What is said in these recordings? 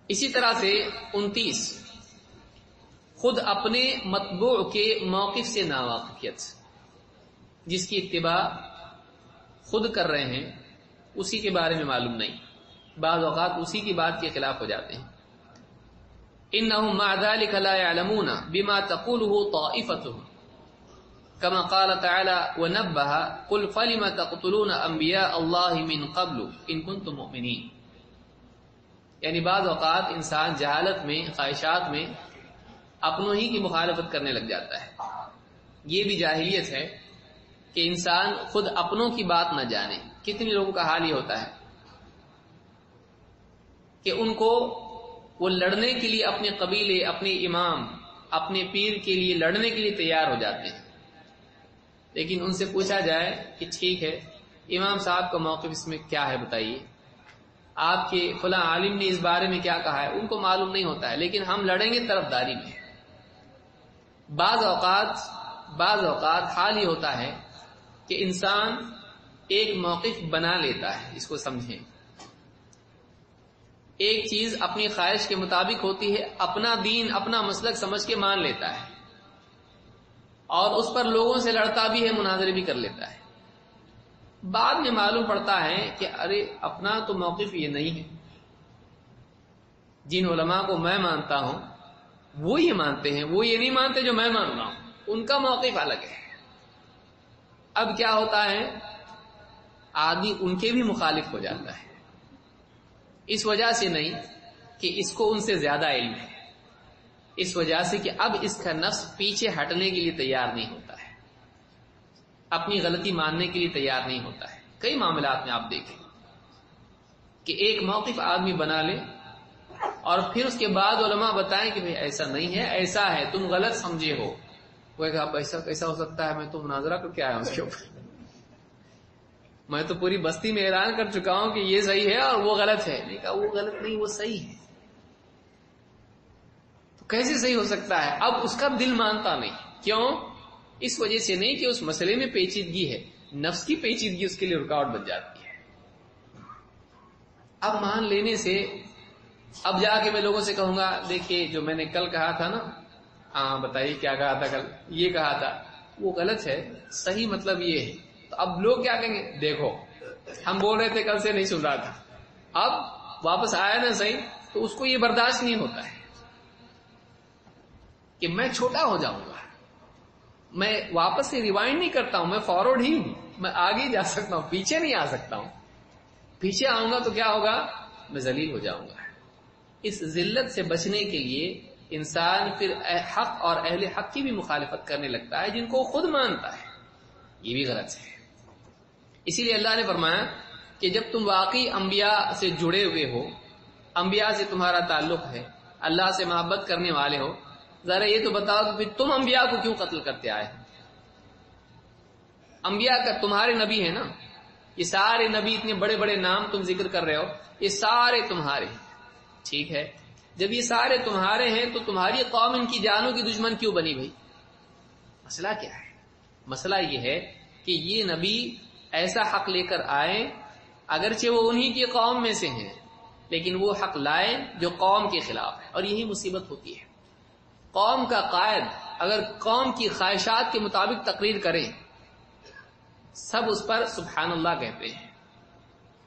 اسی طرح سے 29 خود اپنے مطبوع کے موقف سے ناواقفیت، جس کی اتباع خود کر رہے ہیں اسی کے بارے میں معلوم نہیں، بعض اوقات اسی کی بات کے خلاف ہو جاتے ہیں۔ انہم مع ذلک لا يعلمون بما تقوله طائفتهم كما قال تعالی ونبہ قل فلم تقتلون انبیاء اللہ من قبل ان کنتم مؤمنین، یعنی بعض اوقات انسان جہالت میں، خواہشات میں اپنوں ہی کی مخالفت کرنے لگ جاتا ہے۔ یہ بھی جاہلیت ہے کہ انسان خود اپنوں کی بات نہ جانے۔ کتنے لوگوں کا حال یہ ہوتا ہے کہ ان کو وہ لڑنے کے لیے اپنے قبیلے، اپنے امام، اپنے پیر کے لیے لڑنے کے لیے تیار ہو جاتے ہیں، لیکن ان سے پوچھا جائے کہ ٹھیک ہے امام صاحب کا موقف اس میں کیا ہے بتائیے، آپ کے فلاں عالم نے اس بارے میں کیا کہا ہے، ان کو معلوم نہیں ہوتا ہے، لیکن ہم لڑیں گے طرفداری میں۔ بعض اوقات حال یہ ہوتا ہے کہ انسان ایک موقف بنا لیتا ہے، اس کو سمجھیں، ایک چیز اپنی خواہش کے مطابق ہوتی ہے، اپنا دین، اپنا مسلک سمجھ کے مان لیتا ہے، اور اس پر لوگوں سے لڑتا بھی ہے، مناظرے بھی کر لیتا ہے۔ بعد میں معلوم پڑتا ہے کہ ارے اپنا تو موقف یہ نہیں ہے، جن علماء کو میں مانتا ہوں وہ یہ مانتے ہیں، وہ یہ نہیں مانتے جو میں مان رہا ہوں، ان کا موقف الگ ہے۔ اب کیا ہوتا ہے، آدمی ان کے بھی مخالف ہو جاتا ہے، اس وجہ سے نہیں کہ اس کو ان سے زیادہ علم ہے، اس وجہ سے کہ اب اس کا نفس پیچھے ہٹنے کے لیے تیار نہیں ہوتا ہے، اپنی غلطی ماننے کے لیے تیار نہیں ہوتا ہے۔ کئی معاملات میں آپ دیکھیں کہ ایک موقف آدمی بنا لے اور پھر اس کے بعد علماء بتائیں کہ بھئی ایسا نہیں ہے، ایسا ہے، تم غلط سمجھے ہو۔ وہ کہا آپ ایسا کیسا ہو سکتا ہے، میں تو مناظرہ کر کے آیا ہوں اس کے اوپر، میں تو پوری بستی میں اعلان کر چکا ہوں کہ یہ صحیح ہے اور وہ غلط ہے۔ نہیں کہا وہ غلط نہیں، وہ صحیح ہے۔ تو کیسے صحیح ہو سکتا ہے؟ اب اس کا دل مانتا نہیں، کیوں؟ اس وجہ سے نہیں کہ اس مسئلے میں پیچیدگی ہے، نفس کی پیچیدگی اس کے لیے رکاوٹ بن جاتی ہے۔ اب مان لینے سے اب جا کے میں لوگوں سے کہوں گا دیکھیے جو میں نے کل کہا تھا نا، ہاں بتائیے کیا کہا تھا کل، یہ کہا تھا، وہ غلط ہے، صحیح مطلب یہ ہے۔ تو اب لوگ کیا کہیں گے، دیکھو ہم بول رہے تھے کل سے نہیں سن رہا تھا، اب واپس آیا نا صحیح، تو اس کو یہ برداشت نہیں ہوتا ہے کہ میں چھوٹا ہو جاؤں گا، میں واپس سے ریوائنڈ نہیں کرتا ہوں، میں فارورڈ ہی ہوں، میں آگے جا سکتا ہوں، پیچھے نہیں آ سکتا ہوں۔ پیچھے آؤں گا تو کیا ہوگا، میں ذلیل ہو جاؤں گا۔ اس ذلت سے بچنے کے لیے انسان پھر حق اور اہل حق کی بھی مخالفت کرنے لگتا ہے جن کو خود مانتا ہے، یہ بھی غلط ہے۔ اسی لیے اللہ نے فرمایا کہ جب تم واقعی انبیاء سے جڑے ہوئے ہو، انبیاء سے تمہارا تعلق ہے، اللہ سے محبت کرنے والے ہو، ذرا یہ تو بتاؤ کہ پھر تم انبیاء کو کیوں قتل کرتے آئے؟ انبیاء کا تمہارے نبی ہیں نا، یہ سارے نبی، اتنے بڑے بڑے نام تم ذکر کر رہے ہو، یہ سارے تمہارے ہیں، ٹھیک ہے؟ جب یہ سارے تمہارے ہیں تو تمہاری قوم ان کی جانوں کی دشمن کیوں بنی بھائی؟ مسئلہ کیا ہے؟ مسئلہ یہ ہے کہ یہ نبی ایسا حق لے کر آئے، اگرچہ وہ انہی کی قوم میں سے ہیں، لیکن وہ حق لائے جو قوم کے خلاف ہے، اور یہی مصیبت ہوتی ہے۔ قوم کا قائد اگر قوم کی خواہشات کے مطابق تقریر کرے، سب اس پر سبحان اللہ کہتے ہیں،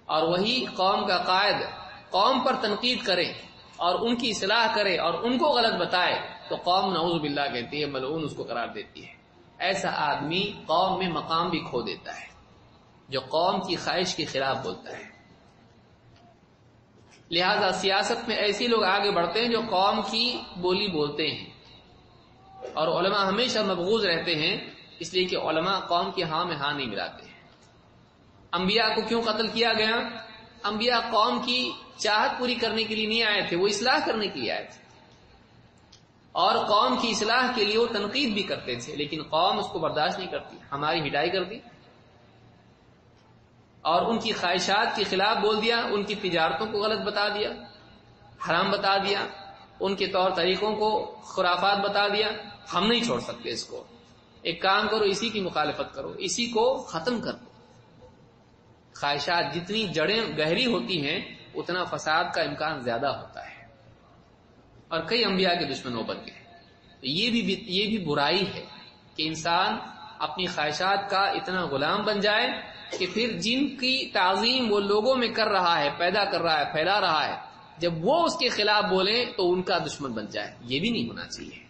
اور وہی قوم کا قائد قوم پر تنقید کرے اور ان کی اصلاح کرے اور ان کو غلط بتائے تو قوم نعوذ باللہ کہتی ہے، ملعون اس کو قرار دیتی ہے۔ ایسا آدمی قوم میں مقام بھی کھو دیتا ہے جو قوم کی خواہش کے خلاف بولتا ہے۔ لہذا سیاست میں ایسے لوگ آگے بڑھتے ہیں جو قوم کی بولی بولتے ہیں، اور علماء ہمیشہ مبغوض رہتے ہیں، اس لیے کہ علماء قوم کی ہاں میں ہاں نہیں ملاتے ہیں۔ انبیاء کو کیوں قتل کیا گیا؟ انبیاء قوم کی چاہت پوری کرنے کے لیے نہیں آئے تھے، وہ اصلاح کرنے کے لیے آئے تھے، اور قوم کی اصلاح کے لیے وہ تنقید بھی کرتے تھے، لیکن قوم اس کو برداشت نہیں کرتی، ہماری ہدایت کر دی اور ان کی خواہشات کے خلاف بول دیا، ان کی تجارتوں کو غلط بتا دیا، حرام بتا دیا، ان کے طور طریقوں کو خرافات بتا دیا۔ ہم نہیں چھوڑ سکتے اس کو، ایک کام کرو، اسی کی مخالفت کرو، اسی کو ختم کر دو۔ خواہشات جتنی جڑیں گہری ہوتی ہیں اتنا فساد کا امکان زیادہ ہوتا ہے۔ اور کئی انبیاء کے دشمنوں پر گئے. تو یہ بھی برائی ہے کہ انسان اپنی خواہشات کا اتنا غلام بن جائے کہ پھر جن کی تعظیم وہ لوگوں میں کر رہا ہے، پیدا کر رہا ہے، پھیلا رہا ہے، جب وہ اس کے خلاف بولیں تو ان کا دشمن بن جائے. یہ بھی نہیں ہونا چاہیے.